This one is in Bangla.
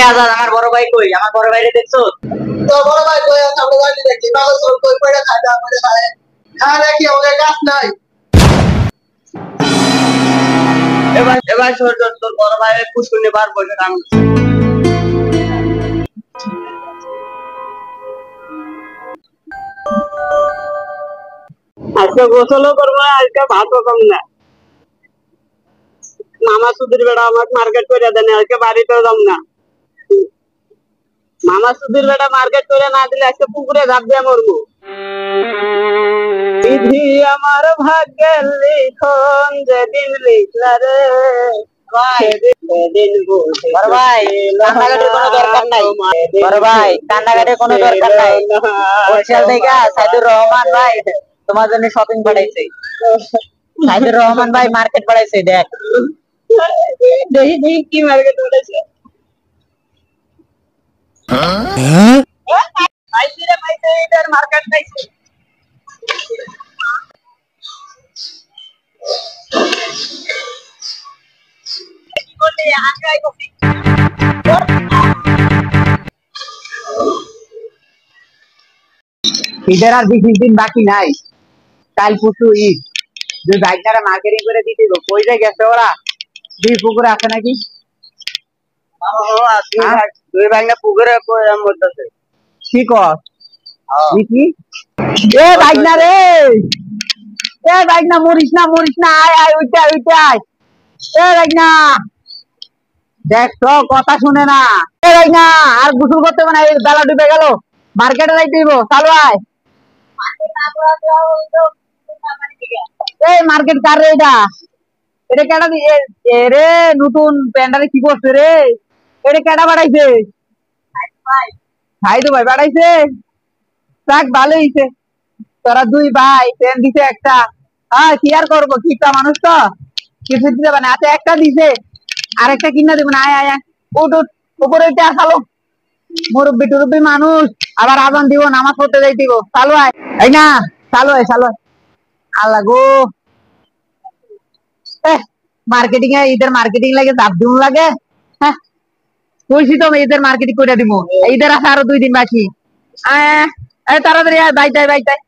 আজাদ আমার বড় ভাই কই? আমার বড় ভাইরে দেখছো? তোর বড় ভাই কই আছে? আমরা জানি দেখি পাগল সব কই পড়ে খায় না পড়ে খায়। আর কি ওদের কাজ নাই। এবার এবার তোর বড় ভাইরে পুষ্কুনি বার বসে কাম। আজকে গোসলও করবো না, আজকে ভাতও কম না। মামা সুধীর বেড়া আমাকে মার্কেট করে দেন, আজকে বাড়িতেও যাম না। মামা সুধীর বেড়া মার্কেট করে না দিলে আজকে পুকুরে ঝাঁপ দিয়ে মরবো। বিধি আমার ভাগ্যের লিখন যেদিন লিখলা রে, তোমার জন্য শপিং পাঠাইছে। সাইদুর রহমান ভাই মার্কেট পাঠাইছে, দেখ দেখি দেখি কি মার্কেট পাঠাইছে। মার্কেট পাইছে। ঈদের আর 20 দিন বাকি নাই, কাল পরশু ঈদ। দুই বাইকটারে মার্কেটিং করে দিতে গো, কই যায় গেছে ওরা? দুই পুকুরে আছে নাকি? দুই ভাই না পুকুরে মরতেছে। কি কর কি? এ বাইক না রে, এ বাইক না, মরিস না মরিস না, আয় আয় উঠে আয় উঠে আয়। এ বাইক না, দেখছো কথা শুনে না। এ বাইক না, আর গোসল করতে হবে না, এই বেলা ডুবে গেল, মার্কেটে যাইতে হইব, চালু আয়। এই মার্কেট কার রে এটা? এটা কেডা রে? নতুন প্যান্ডারে কি করছে রে? এটা কেডা বাড়াইছে? ভাই তো ভাই বাড়াইছে। যাক ভালো হইছে, তোরা দুই ভাই প্যান্ট দিছে একটা। হ্যাঁ কি আর করবো, কিটা মানুষ তো কিছু দিতে পারে না। আচ্ছা একটা দিছে, আর একটা কিনা দেবো না। আয় আয় আয়, উঠ উঠ, উপরে উঠে আসালো। মুরব্বী টুরব্বী মানুষ, আবার আজান দিব, নামাজ পড়তে যাই দিব। চালু আয়, এই না চালু আয় চালু আয়। আল্লাহ গো, মার্কেটিং এ ঈদের মার্কেটিং লাগে, দাব দিন লাগে। হ্যাঁ কইছি তো ঈদের মার্কেটিং করে দিব। ঈদের আছে আরো 2 দিন বাকি। তাড়াতাড়ি আয়, বাইক যাই বাইক যাই।